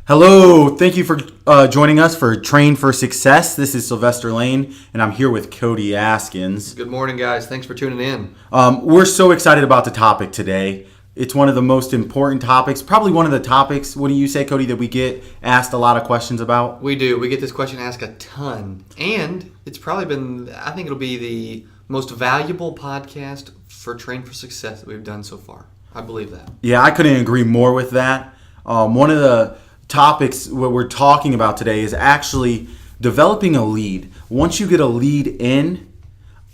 Hello, thank you for joining us for Train for Success. This is Sylvester Lane, and I'm here with Cody Askins. Good morning, guys. Thanks for tuning in. We're so excited about the topic today. It's one of the most important topics, probably one of the topics, what do you say, Cody, that we get asked a lot of questions about? We do. We get this question asked a ton, and it's probably been, I think it'll be the most valuable podcast for Train for Success that we've done so far. I believe that. Yeah, I couldn't agree more with that. One of the topics what we're talking about today is actually developing a lead. Once you get a lead in,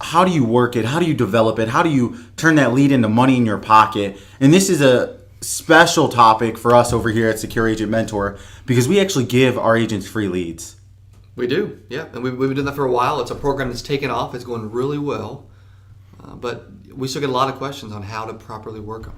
how do you work it? How do you develop it? How do you turn that lead into money in your pocket? And this is a special topic for us over here at Secure Agent Mentor because we actually give our agents free leads. We do, yeah. And we've been doing that for a while. It's a program that's taken off. It's going really well. But we still get a lot of questions on how to properly work them.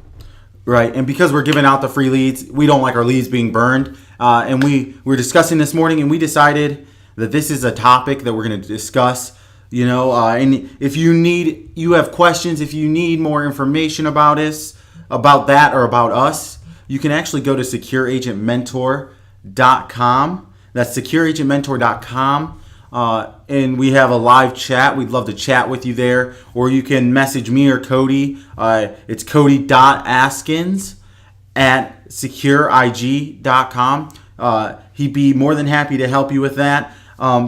Right, and because we're giving out the free leads, we don't like our leads being burned. And we were discussing this morning, and we decided that this is a topic that we're going to discuss. And if you have questions, if you need more information about us, about that, or about us, you can actually go to secureagentmentor.com. That's secureagentmentor.com. And we have a live chat. We'd love to chat with you there. Or you can message me or Cody. It's cody.askins at secureig.com. He'd be more than happy to help you with that.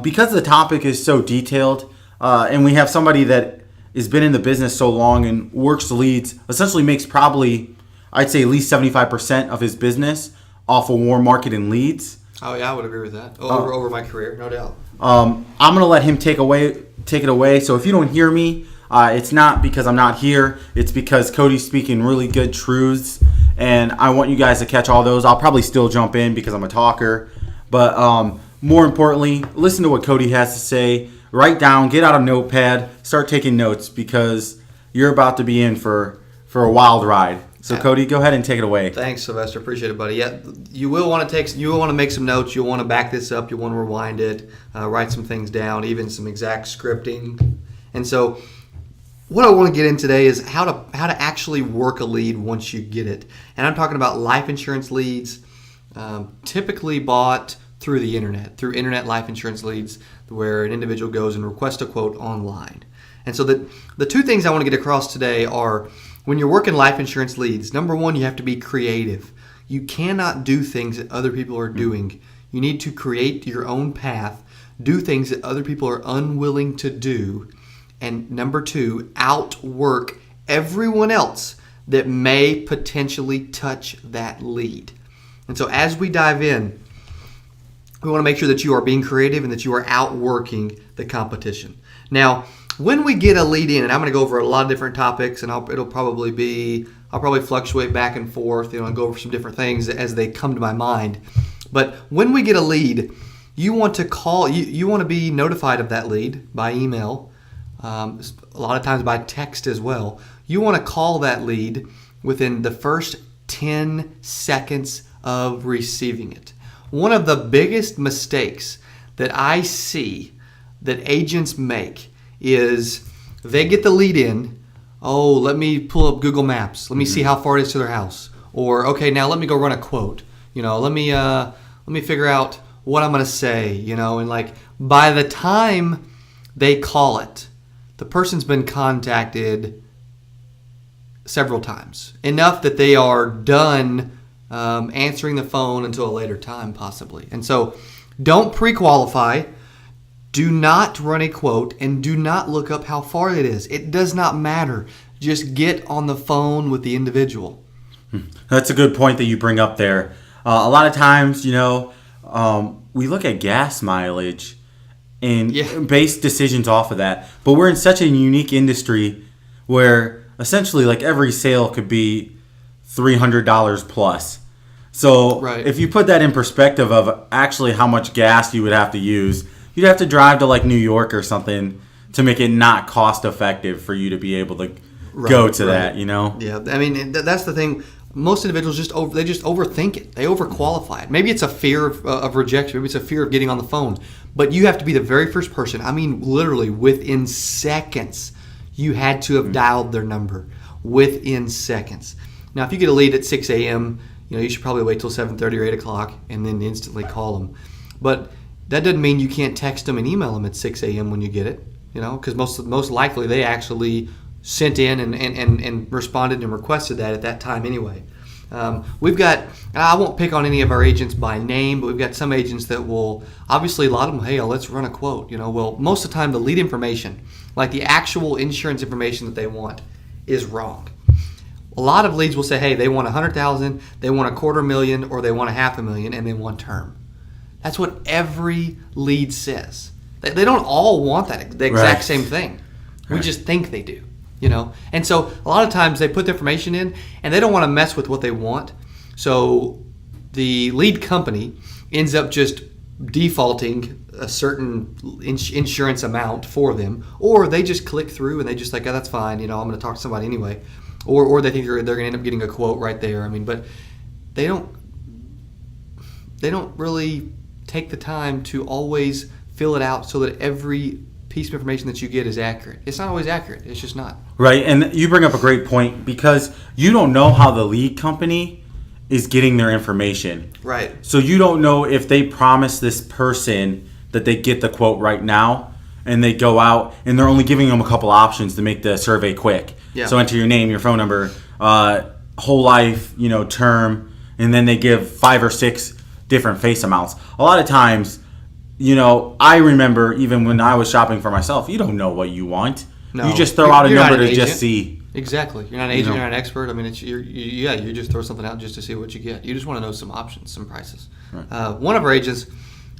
Because the topic is so detailed, and we have somebody that has been in the business so long and works the leads, essentially makes probably, I'd say at least 75% of his business off of warm market and leads. Oh, yeah, I would agree with that. Over my career, no doubt. I'm going to let him take it away. So if you don't hear me, it's not because I'm not here. It's because Cody's speaking really good truths, and I want you guys to catch all those. I'll probably still jump in because I'm a talker. But more importantly, listen to what Cody has to say. Write down, get out a notepad, start taking notes because you're about to be in for a wild ride. So Cody, go ahead and take it away. Thanks, Sylvester. Appreciate it, buddy. Yeah, you will want to make some notes. You'll want to back this up. You'll want to rewind it, write some things down, even some exact scripting. And so, what I want to get in today is how to actually work a lead once you get it. And I'm talking about life insurance leads, typically bought through the internet, through internet life insurance leads, where an individual goes and requests a quote online. And so the two things I want to get across today are, when you're working life insurance leads, number one, you have to be creative. You cannot do things that other people are doing. You need to create your own path, do things that other people are unwilling to do, and number two, outwork everyone else that may potentially touch that lead. And so as we dive in, we want to make sure that you are being creative and that you are outworking the competition. Now, when we get a lead in, and I'm going to go over a lot of different topics, and I'll probably fluctuate back and forth, and go over some different things as they come to my mind. But when we get a lead, you want to call, you want to be notified of that lead by email, a lot of times by text as well. You want to call that lead within the first 10 seconds of receiving it. One of the biggest mistakes that I see that agents make is they get the lead in. Oh, let me pull up Google Maps. Let me see how far it is to their house. Or, okay, now let me go run a quote. Let me figure out what I'm going to say. And like by the time they call it, the person's been contacted several times, enough that they are done answering the phone until a later time, possibly. And so, don't pre-qualify. Do not run a quote, and do not look up how far it is. It does not matter. Just get on the phone with the individual. That's a good point that you bring up there. A lot of times, we look at gas mileage and base decisions off of that. But we're in such a unique industry where essentially like every sale could be $300 plus. So if you put that in perspective of actually how much gas you would have to use, you'd have to drive to like New York or something to make it not cost effective for you to be able to go to that, Yeah, I mean, that's the thing. Most individuals just overthink it. They overqualify it. Maybe it's a fear of rejection. Maybe it's a fear of getting on the phone. But you have to be the very first person. I mean, literally within seconds, you had to have dialed their number within seconds. Now, if you get a lead at 6 a.m., you should probably wait till 7:30 or 8 o'clock and then instantly call them. But that doesn't mean you can't text them and email them at 6 a.m. when you get it, because most likely they actually sent in and responded and requested that at that time anyway. We've got, I won't pick on any of our agents by name, but we've got some agents that will, obviously a lot of them, hey, let's run a quote. Well, most of the time the lead information, like the actual insurance information that they want, is wrong. A lot of leads will say, hey, they want $100,000, they want $250,000, or they want $500,000, and they want term. That's what every lead says. They don't all want the exact same thing. We just think they do. And so a lot of times they put the information in and they don't want to mess with what they want. So the lead company ends up just defaulting a certain insurance amount for them, or they just click through and they just like, oh, that's fine. I'm going to talk to somebody anyway. Or they think they're going to end up getting a quote right there. But they don't really take the time to always fill it out so that every piece of information that you get is accurate. It's not always accurate. It's just not. Right, and you bring up a great point because you don't know how the lead company is getting their information. Right. So you don't know if they promise this person that they get the quote right now and they go out and they're only giving them a couple options to make the survey quick. Yeah. So enter your name, your phone number, whole life, term, and then they give 5 or 6 different face amounts. A lot of times, I remember even when I was shopping for myself, you don't know what you want. No, you just throw out a number to just see. Exactly. You're not an agent, you're not an expert. You just throw something out just to see what you get. You just want to know some options, some prices. Right. One of our agents,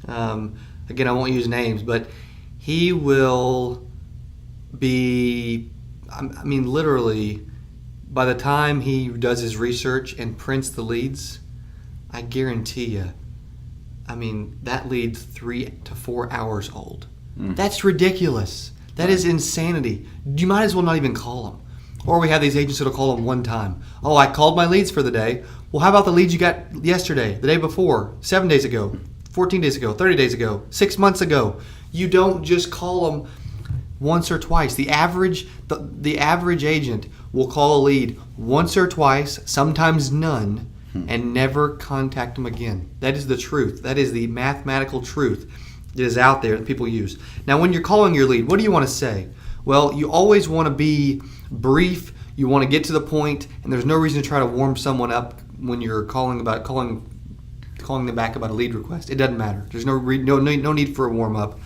again, I won't use names, but he will be, literally, by the time he does his research and prints the leads, I guarantee you, that lead's 3 to 4 hours old. That's ridiculous. That is insanity. You might as well not even call them. Or we have these agents that'll call them one time. Oh, I called my leads for the day. Well, how about the leads you got yesterday, the day before, 7 days ago, 14 days ago, 30 days ago, 6 months ago? You don't just call them once or twice. The average agent will call a lead once or twice, sometimes none, and never contact them again. That is the truth. That is the mathematical truth that is out there that people use. Now, when you're calling your lead, what do you want to say? Well, you always want to be brief. You want to get to the point, and there's no reason to try to warm someone up when you're calling them back about a lead request. It doesn't matter. There's no need for a warm up.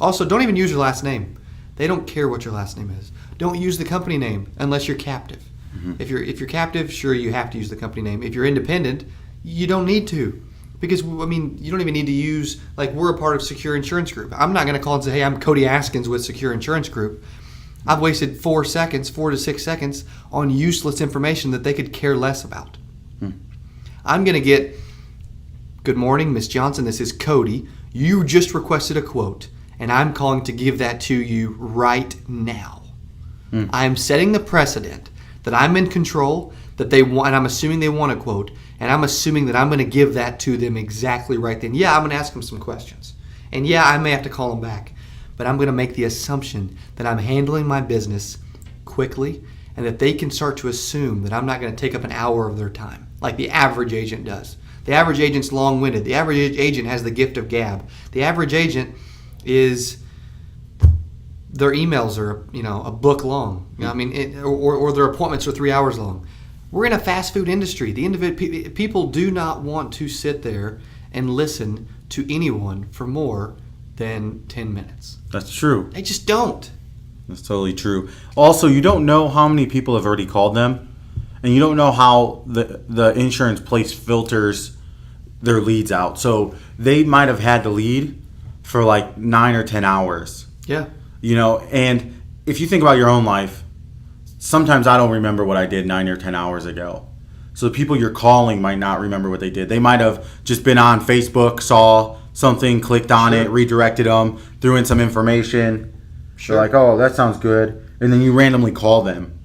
Also, don't even use your last name. They don't care what your last name is. Don't use the company name unless you're captive. Mm-hmm. If you're captive, sure, you have to use the company name. If you're independent, you don't need to. Because, you don't even need to use, we're a part of Secure Insurance Group. I'm not going to call and say, hey, I'm Cody Askins with Secure Insurance Group. I've wasted 4 to 6 seconds on useless information that they could care less about. I'm going to get, good morning, Miss Johnson, this is Cody. You just requested a quote, and I'm calling to give that to you right now. I'm setting the precedent that I'm in control, that they want, and I'm assuming they want a quote, and I'm assuming that I'm going to give that to them exactly right then. Yeah, I'm going to ask them some questions. And yeah, I may have to call them back. But I'm going to make the assumption that I'm handling my business quickly and that they can start to assume that I'm not going to take up an hour of their time like the average agent does. The average agent's long-winded. The average agent has the gift of gab. The average agent is, their emails are, a book long. Or their appointments are 3 hours long. We're in a fast food industry. People do not want to sit there and listen to anyone for more than 10 minutes. That's true. They just don't. That's totally true. Also, you don't know how many people have already called them, and you don't know how the insurance place filters their leads out. So they might have had the lead for 9 or 10 hours. Yeah. And if you think about your own life, sometimes I don't remember what I did 9 or 10 hours ago. So the people you're calling might not remember what they did. They might have just been on Facebook, saw something, clicked on it, redirected them, threw in some information. Sure. They're like, oh, that sounds good. And then you randomly call them.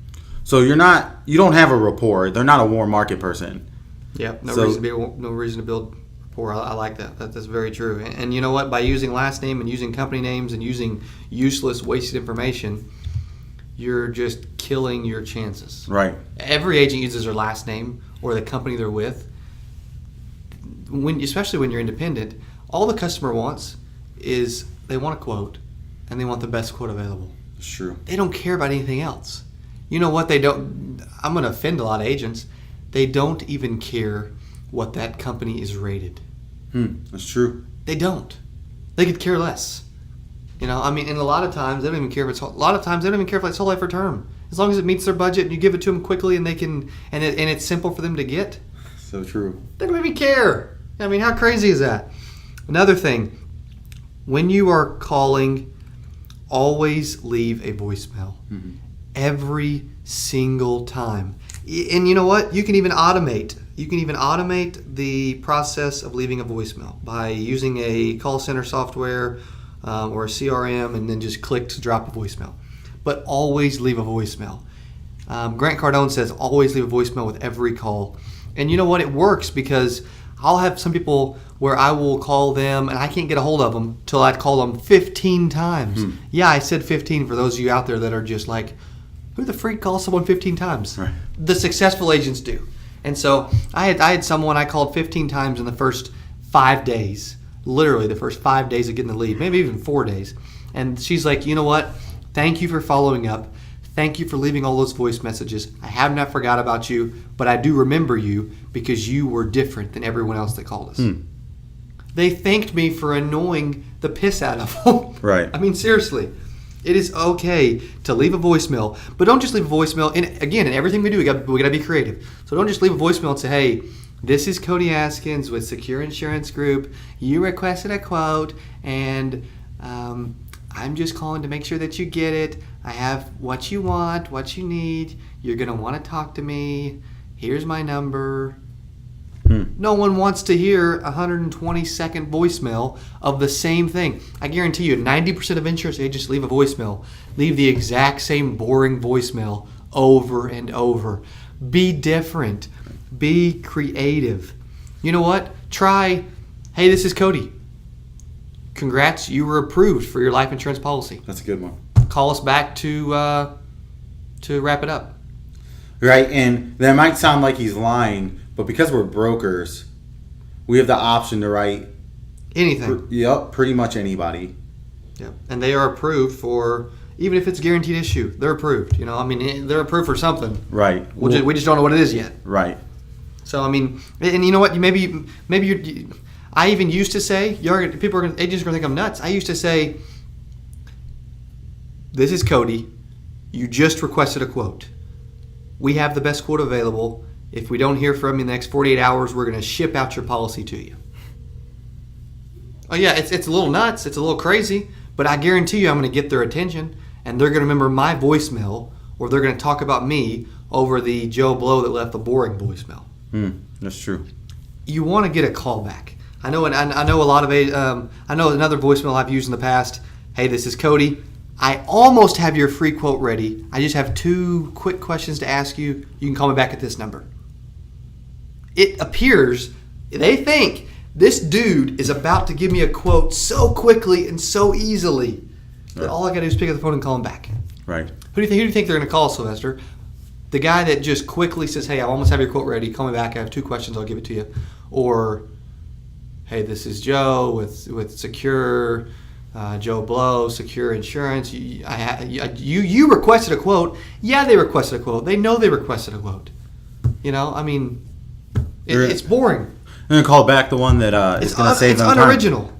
So you don't have a rapport. They're not a warm market person. Yeah, no reason to build rapport. I like that. That's very true. And you know what? By using last name and using company names and using useless, wasted information, you're just killing your chances. Right. Every agent uses their last name or the company they're with. Especially when you're independent, all the customer wants is they want a quote, and they want the best quote available. It's true. They don't care about anything else. You know what? They don't. I'm going to offend a lot of agents. They don't even care what that company is rated. That's true. They don't. They could care less. And a lot of times they don't even care if it's whole life or term. As long as it meets their budget and you give it to them quickly and they can, and it's simple for them to get. So true. They don't even care. How crazy is that? Another thing, when you are calling, always leave a voicemail. Mm-hmm. Every single time. And you know what? You can even automate. The process of leaving a voicemail by using a call center software or a CRM, and then just click to drop a voicemail. But always leave a voicemail. Grant Cardone says always leave a voicemail with every call. And you know what? It works because I'll have some people where I will call them and I can't get a hold of them till I call them 15 times. Yeah, I said 15 for those of you out there that are just like, who the freak calls someone 15 times? Right. The successful agents do. And so I had someone I called 15 times in the first 5 days. Literally the first 5 days of getting the lead, maybe even 4 days. And she's like, you know what? Thank you for following up. Thank you for leaving all those voice messages. I have not forgot about you, but I do remember you because you were different than everyone else that called us. They thanked me for annoying the piss out of them. Right. Seriously. It is okay to leave a voicemail, but don't just leave a voicemail. And again, in everything we do, we got to be creative. So don't just leave a voicemail and say, hey, this is Cody Askins with Secure Insurance Group. You requested a quote, and I'm just calling to make sure that you get it. I have what you want, what you need. You're going to want to talk to me. Here's my number. No one wants to hear a 120-second voicemail of the same thing. I guarantee you 90% of insurance agents leave a voicemail. Leave the exact same boring voicemail over and over. Be different. Be creative. You know what? Try, hey, this is Cody. Congrats, you were approved for your life insurance policy. That's a good one. Call us back to wrap it up. Right, and that might sound like he's lying, but because we're brokers, we have the option to write anything. Pretty much anybody. Yep, and they are approved for, even if it's guaranteed issue, they're approved. They're approved for something. Right. We just don't know what it is yet. Right. So and you know what? Maybe you. I even used to say, agents are going to think I'm nuts. I used to say, this is Cody. You just requested a quote. We have the best quote available. If we don't hear from you in the next 48 hours, we're going to ship out your policy to you. Oh yeah, it's a little nuts. It's a little crazy. But I guarantee you I'm going to get their attention. And they're going to remember my voicemail. Or they're going to talk about me over the Joe Blow that left the boring voicemail. That's true. You want to get a call back. I know a lot of I know another voicemail I've used in the past. Hey, this is Cody. I almost have your free quote ready. I just have 2 quick questions to ask you. You can call me back at this number. It appears they think this dude is about to give me a quote so quickly and so easily that all I got to do is pick up the phone and call him back. Right. Who do you think they're going to call, Sylvester? The guy that just quickly says, hey, I almost have your quote ready. Call me back. I have 2 questions. I'll give it to you. Or, hey, this is Joe with Secure, Joe Blow, Secure Insurance. You requested a quote. Yeah, they requested a quote. They know they requested a quote. It's boring. They're going to call back the one that is going to save them time. It's unoriginal.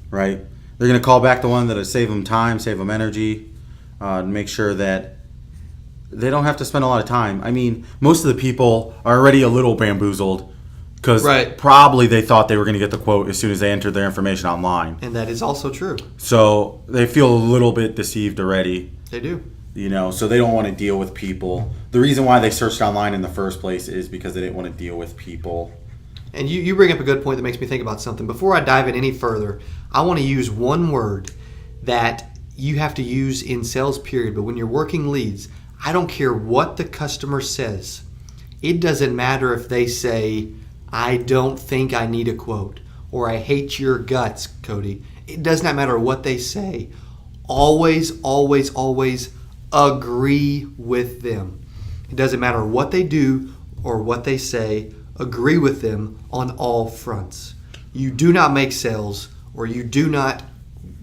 Right. They're going to call back the one that'll save them time, save them energy, make sure that they don't have to spend a lot of time. Most of the people are already a little bamboozled because probably they thought they were going to get the quote as soon as they entered their information online. And that is also true. So they feel a little bit deceived already. They do. So they don't want to deal with people. The reason why they searched online in the first place is because they didn't want to deal with people. And you bring up a good point that makes me think about something. Before I dive in any further, I want to use one word that you have to use in sales period. But when you're working leads, I don't care what the customer says. It doesn't matter if they say, I don't think I need a quote, or I hate your guts, Cody. It does not matter what they say. Always, always, always Agree with them. It doesn't matter what they do or what they say. Agree with them on all fronts. You do not make sales or you do not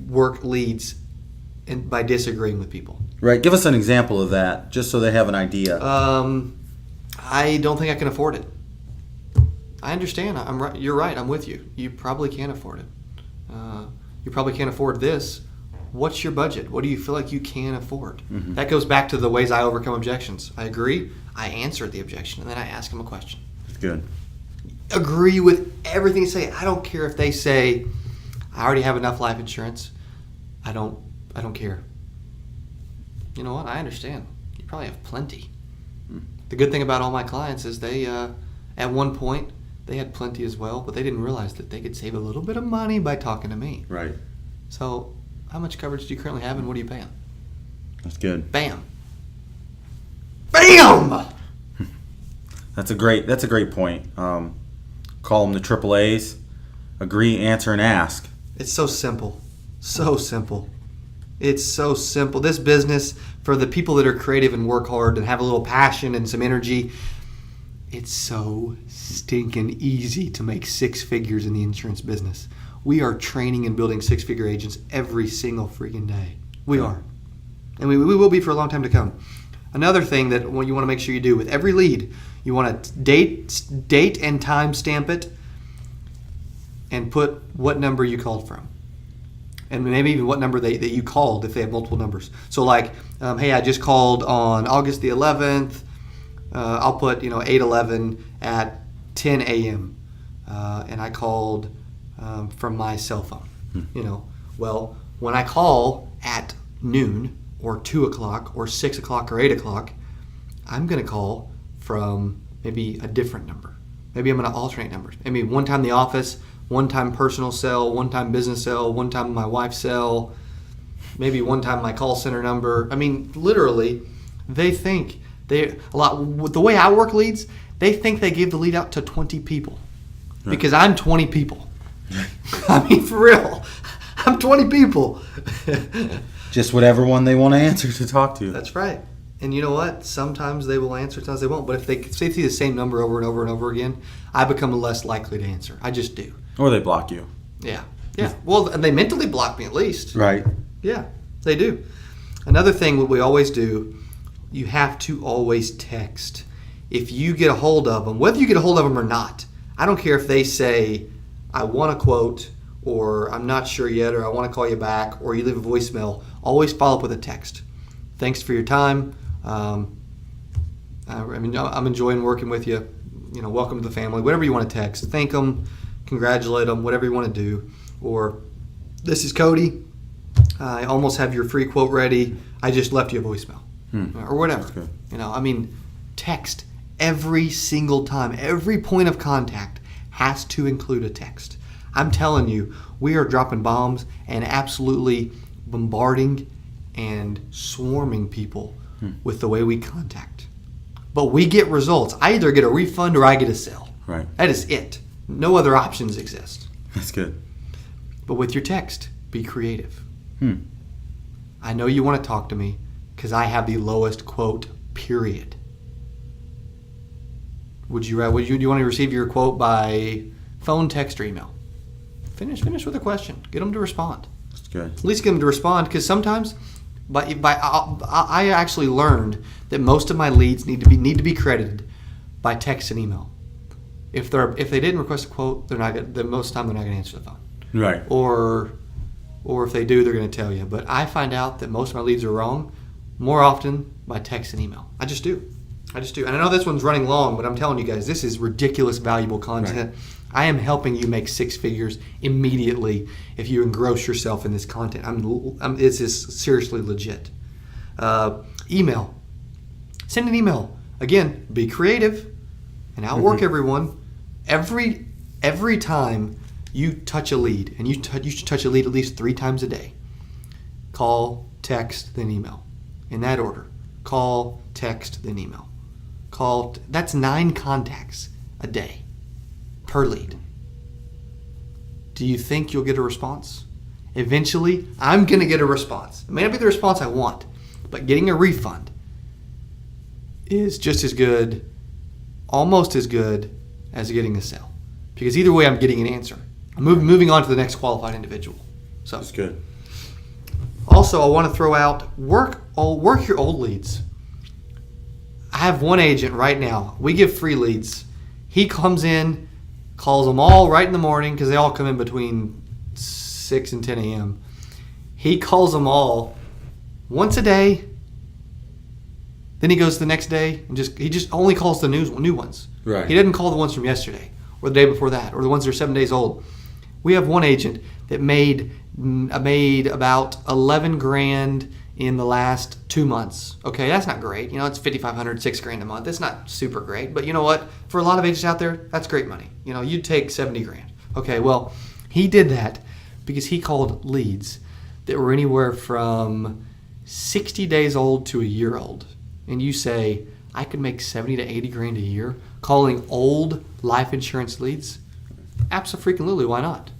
work leads by disagreeing with people. Right. Give us an example of that, just so they have an idea. I don't think I can afford it. I understand. I'm right. You're right. I'm with you. You probably can't afford it. You probably can't afford this. What's your budget? What do you feel like you can afford? Mm-hmm. That goes back to the ways I overcome objections. I agree. I answer the objection, and then I ask them a question. That's good. Agree with everything they say. I don't care if they say, I already have enough life insurance. I don't care. You know what? I understand. You probably have plenty. The good thing about all my clients is they, at one point, they had plenty as well, but they didn't realize that they could save a little bit of money by talking to me. Right. So, how much coverage do you currently have, and what are you paying? That's good. Bam. Bam! That's a great point. Call them the AAAs. Agree, answer, and ask. It's so simple. So simple. It's so simple. This business, for the people that are creative and work hard and have a little passion and some energy, it's so stinking easy to make six figures in the insurance business. We are training and building six-figure agents every single freaking day. We are. And we will be for a long time to come. Another thing that you want to make sure you do with every lead, you want to date and time stamp it and put what number you called from. And maybe even what number that you called if they have multiple numbers. So like, hey, I just called on August the 11th. I'll put 8/11 at 10 a.m. And I called from my cell phone. Well, when I call at noon or 2 o'clock or 6 o'clock or 8 o'clock, I'm going to call from maybe a different number. Maybe I'm going to alternate numbers. Maybe one time the office, one time personal cell, one time business cell, one time my wife's cell, maybe one time my call center number. I mean, literally, they think with the way I work leads, they think they give the lead out to 20 people because I'm 20 people. I mean, for real, I'm 20 people. Just whatever one they want to answer to talk to. That's right. And you know what? Sometimes they will answer, sometimes they won't. But if they see the same number over and over and over again, I become less likely to answer. I just do. Or they block you. Yeah. Well, they mentally block me at least. Right. Yeah, they do. Another thing that we always do, you have to always text. If you get a hold of them, whether you get a hold of them or not, I don't care if they say, I want a quote, or I'm not sure yet, or I want to call you back, or you leave a voicemail, always follow up with a text. Thanks for your time. I'm enjoying working with you. Welcome to the family. Whatever you want to text. Thank them, congratulate them, whatever you want to do. Or, this is Cody. I almost have your free quote ready. I just left you a voicemail. Or whatever. Text every single time. Every point of contact has to include a text. I'm telling you, we are dropping bombs and absolutely bombarding and swarming people with the way we contact. But we get results. I either get a refund or I get a sale. Right. That is it. No other options exist. That's good. But with your text, be creative. I know you want to talk to me because I have the lowest quote, period. Do you want to receive your quote by phone, text, or email? Finish with a question. Get them to respond. That's good. At least get them to respond, because sometimes, I actually learned that most of my leads need to be credited by text and email. If they didn't request a quote, most of the time they're not going to answer the phone. Right. Or if they do, they're going to tell you. But I find out that most of my leads are wrong more often by text and email. I just do. And I know this one's running long, but I'm telling you guys, this is ridiculous, valuable content. Right. I am helping you make six figures immediately if you engross yourself in this content. This is seriously legit. Email. Send an email. Again, be creative and outwork everyone. Every time you touch a lead, and you should touch a lead at least 3 times a day. Call, text, then email. In that order. Call, text, then email. That's 9 contacts a day per lead. Do you think you'll get a response? Eventually, I'm going to get a response. It may not be the response I want, But getting a refund is just as good, almost as good, as getting a sale. Because either way, I'm getting an answer. I'm moving on to the next qualified individual. So that's good. Also, I want to throw out work your old leads. I have one agent right now. We give free leads. He comes in, calls them all right in the morning because they all come in between 6 and 10 a.m. He calls them all once a day. Then he goes the next day and he just only calls the new ones. Right. He doesn't call the ones from yesterday or the day before that or the ones that are 7 days old. We have one agent that made about 11 grand in the last 2 months. Okay, that's not great. It's $5,500, $6,000 a month. That's not super great, but you know what? For a lot of agents out there, that's great money. You'd take 70 grand. Okay, well, he did that because he called leads that were anywhere from 60 days old to a year old. And you say, I could make 70 to 80 grand a year calling old life insurance leads? Abso-freaking-lutely, why not?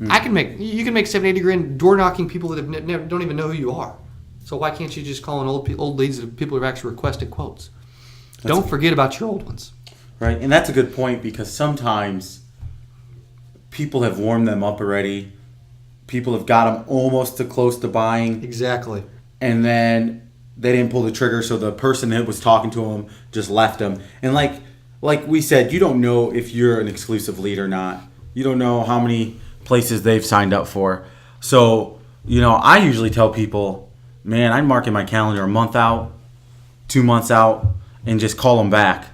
You can make 70, 80 grand door knocking people that don't even know who you are. So why can't you just call in old leads that people have actually requested quotes? Don't forget about your old ones. Right, and that's a good point because sometimes people have warmed them up already. People have got them almost too close to buying. Exactly. And then they didn't pull the trigger, so the person that was talking to them just left them. And like we said, you don't know if you're an exclusive lead or not. You don't know how many places they've signed up for. So, I usually tell people, man, I mark in my calendar a month out, 2 months out, and just call them back.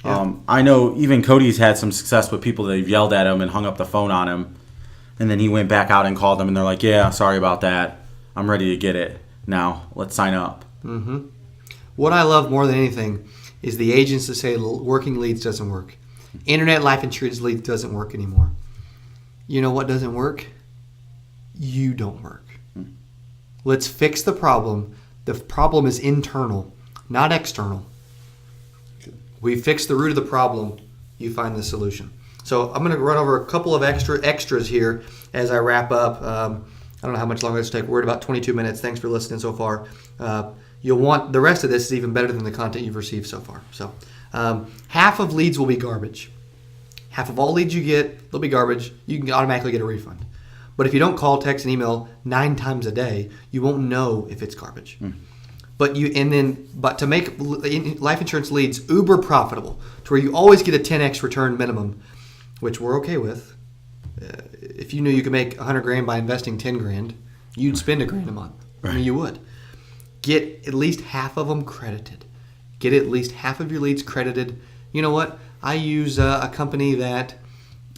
Yeah. I know even Cody's had some success with people that have yelled at him and hung up the phone on him. And then he went back out and called them, and they're like, yeah, sorry about that. I'm ready to get it. Now, let's sign up. Mm-hmm. What I love more than anything is the agents that say working leads doesn't work. Internet life insurance leads doesn't work anymore. You know what doesn't work? You don't work. Let's fix the problem. The problem is internal, not external. We fix the root of the problem, you find the solution. So I'm going to run over a couple of extras here as I wrap up. I don't know how much longer this will take. We're at about 22 minutes. Thanks for listening so far. You'll want the rest of this is even better than the content you've received so far. So half of leads will be garbage. Half of all leads you get, they'll be garbage. You can automatically get a refund. But if you don't call, text, and email 9 times a day, you won't know if it's garbage. But to make life insurance leads uber profitable, to where you always get a 10x return minimum, which we're okay with. If you knew you could make 100 grand by investing 10 grand, you'd spend $1,000 a month. Right. I mean, you would. Get at least half of them credited. Get at least half of your leads credited. You know what? I use a company that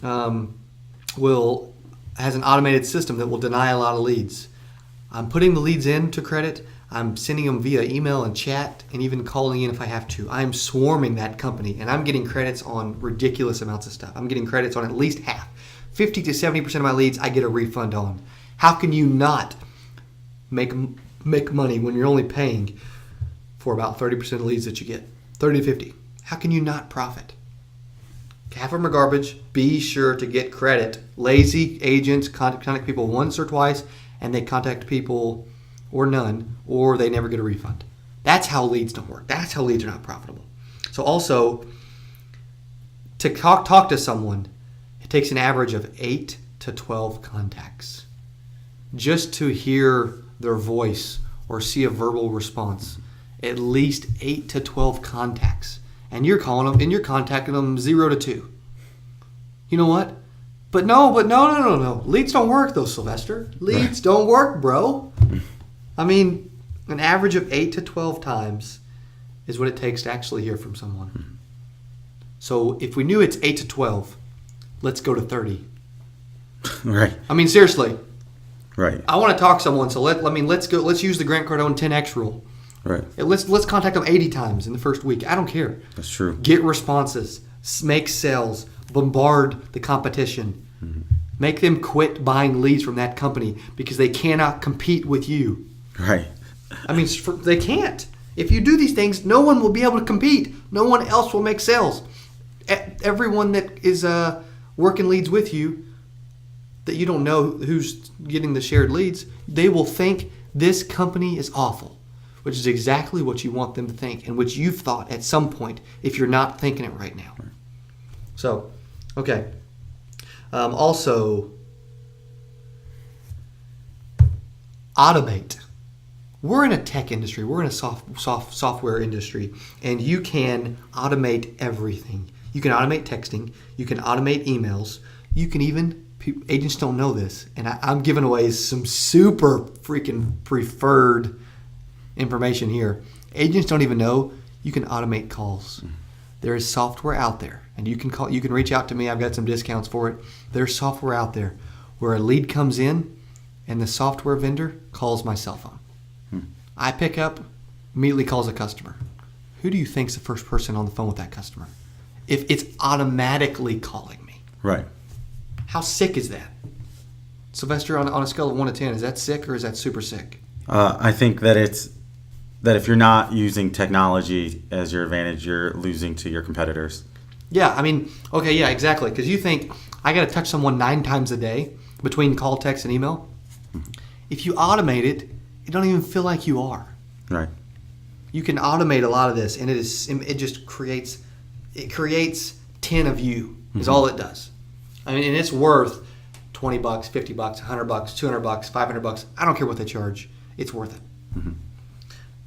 has an automated system that will deny a lot of leads. I'm putting the leads in to credit. I'm sending them via email and chat and even calling in if I have to. I'm swarming that company, and I'm getting credits on ridiculous amounts of stuff. I'm getting credits on at least half. 50 to 70% of my leads I get a refund on. How can you not make money when you're only paying for about 30% of leads that you get? 30 to 50. How can you not profit? Half of them are garbage. Be sure to get credit. Lazy agents contact people once or twice, and they contact people or none, or they never get a refund. That's how leads don't work. That's how leads are not profitable. So also, to talk to someone, it takes an average of 8 to 12 contacts just to hear their voice or see a verbal response. At least 8 to 12 contacts. And you're calling them and you're contacting them 0 to 2. You know what? But no. Leads don't work though, Sylvester. Leads don't work, bro. I mean, an average of 8 to 12 times is what it takes to actually hear from someone. So if we knew it's 8 to 12, let's go to 30. Right. I mean, seriously. Right. I want to talk to someone, so let's go. Let's use the Grant Cardone 10x rule. Right. Let's contact them 80 times in the first week. I don't care. That's true. Get responses, make sales, bombard the competition. Mm-hmm. Make them quit buying leads from that company because they cannot compete with you. Right. I mean, they can't. If you do these things, no one will be able to compete. No one else will make sales. Everyone that is working leads with you, that you don't know who's getting the shared leads, they will think this company is awful. which is exactly what you want them to think and which you've thought at some point if you're not thinking it right now. So, okay. Also, automate. We're in a tech industry. We're in a software industry, and you can automate everything. You can automate texting. You can automate emails. You can even, agents don't know this, and I'm giving away some super freaking preferred information here. Agents don't even know you can automate calls. There is software out there, and you can call. You can reach out to me. I've got some discounts for it. There's software out there where a lead comes in, and the software vendor calls my cell phone. I pick up, immediately calls a customer. Who do you think's the first person on the phone with that customer? If it's automatically calling me. Right. How sick is that? Sylvester, on a scale of 1 to 10, is that sick or is that super sick? I think that if you're not using technology as your advantage, you're losing to your competitors. Yeah, I mean, okay, yeah, exactly. Because you think, I got to touch someone 9 times a day between call, text, and email. If you automate it, you don't even feel like you are. Right. You can automate a lot of this, and it just creates 10 of you is all it does. I mean, and it's worth $20, $50, $100, $200, $500. I don't care what they charge. It's worth it.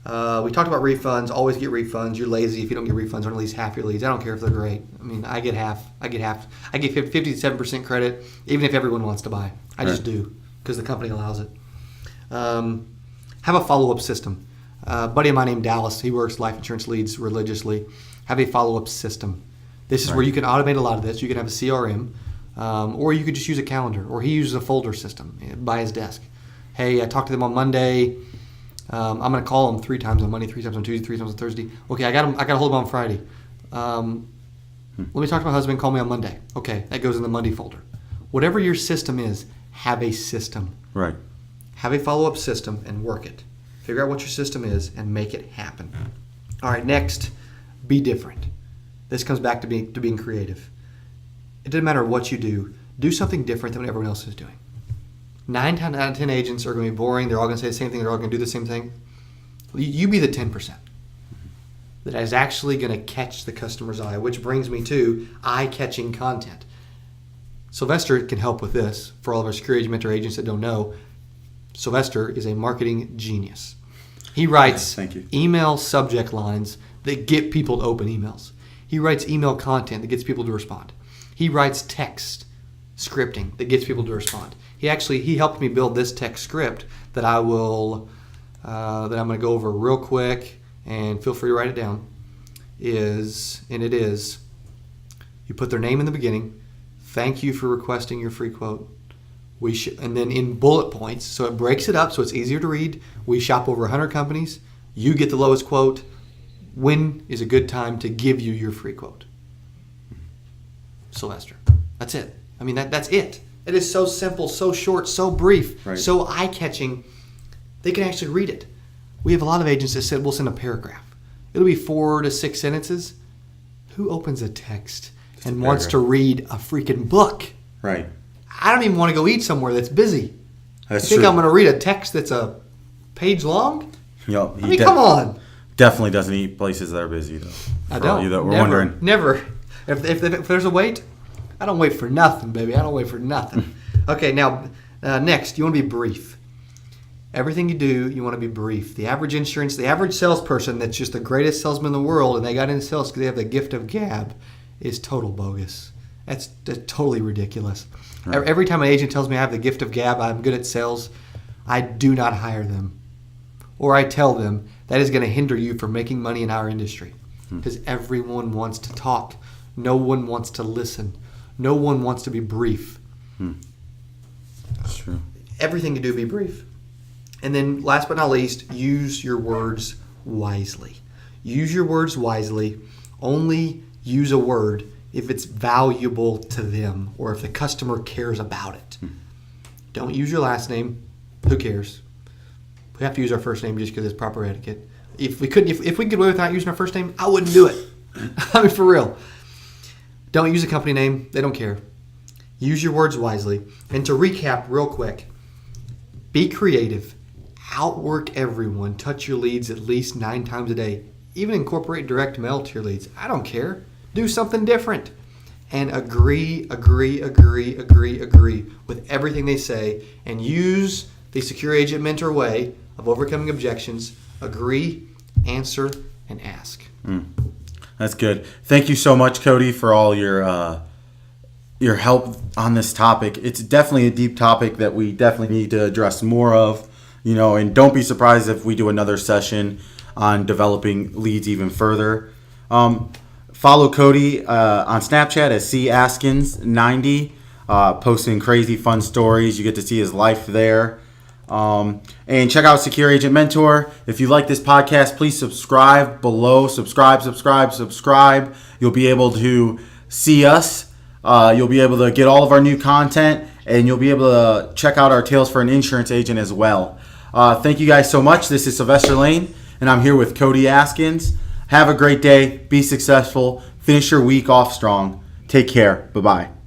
We talked about refunds. Always get refunds. You're lazy if you don't get refunds on at least half your leads. I don't care if they're great. I mean, I get half. I get 57% credit, even if everyone wants to buy. I just do because the company allows it. Have a follow-up system. A buddy of mine named Dallas, he works life insurance leads religiously. Have a follow-up system. This is where you can automate a lot of this. You can have a CRM, or you could just use a calendar, or he uses a folder system by his desk. Hey, I talked to them on Monday. I'm going to call them 3 times on Monday, 3 times on Tuesday, 3 times on Thursday. Okay, I got a hold of them on Friday. Let me talk to my husband. Call me on Monday. Okay, that goes in the Monday folder. Whatever your system is, have a system. Right. Have a follow-up system and work it. Figure out what your system is and make it happen. All right, next, be different. This comes back to being creative. It doesn't matter what you do something different than what everyone else is doing. 9 out of 10 agents are going to be boring. They're all going to say the same thing. They're all going to do the same thing. You be the 10% that is actually going to catch the customer's eye, which brings me to eye-catching content. Sylvester can help with this. For all of our security mentor agents that don't know, Sylvester is a marketing genius. He writes email subject lines that get people to open emails. He writes email content that gets people to respond. He writes text scripting that gets people to respond. He helped me build this text script that I'm going to go over real quick, and feel free to write it down. You put their name in the beginning. Thank you for requesting your free quote. And then in bullet points, so it breaks it up so it's easier to read. We shop over 100 companies. You get the lowest quote. When is a good time to give you your free quote? Sylvester. That's it. I mean, that's it. It is so simple, so short, so brief, so eye-catching. They can actually read it. We have a lot of agents that said we'll send a paragraph. It'll be 4 to 6 sentences. Who opens a text and wants to read a freaking book? Right. I don't even want to go eat somewhere that's busy. That's you think true. I'm going to read a text that's a page long? Yep. I mean, come on. Definitely doesn't eat places that are busy, though. I don't. We're wondering. Never. If there's a wait, I don't wait for nothing, baby. I don't wait for nothing. Okay, now, next, you want to be brief. Everything you do, you want to be brief. The average salesperson that's just the greatest salesman in the world, and they got into sales because they have the gift of gab, is total bogus. That's totally ridiculous. Right. Every time an agent tells me I have the gift of gab, I'm good at sales, I do not hire them. Or I tell them that is going to hinder you from making money in our industry. Because everyone wants to talk. No one wants to listen. No one wants to be brief. That's true. Everything you do, be brief. And then last but not least, use your words wisely. Use your words wisely. Only use a word if it's valuable to them or if the customer cares about it. Don't use your last name. Who cares? We have to use our first name just because it's proper etiquette. If we could get away without using our first name, I wouldn't do it. I mean, for real. Don't use a company name. They don't care. Use your words wisely. And to recap real quick, be creative. outwork everyone. Touch your leads at least 9 times a day. Even incorporate direct mail to your leads. I don't care. Do something different. And agree with everything they say, and use the Secure Agent Mentor way of overcoming objections. Agree, answer, and ask. That's good. Thank you so much, Cody, for all your help on this topic. It's definitely a deep topic that we definitely need to address more of, and don't be surprised if we do another session on developing leads even further. Follow Cody on Snapchat as Askins90, posting crazy fun stories. You get to see his life there. And check out Secure Agent Mentor. If you like this podcast, please subscribe below. Subscribe. You'll be able to see us. You'll be able to get all of our new content, and you'll be able to check out our Tales for an Insurance Agent as well. Thank you guys so much. This is Sylvester Lane, and I'm here with Cody Askins. Have a great day. Be successful. Finish your week off strong. Take care. Bye-bye.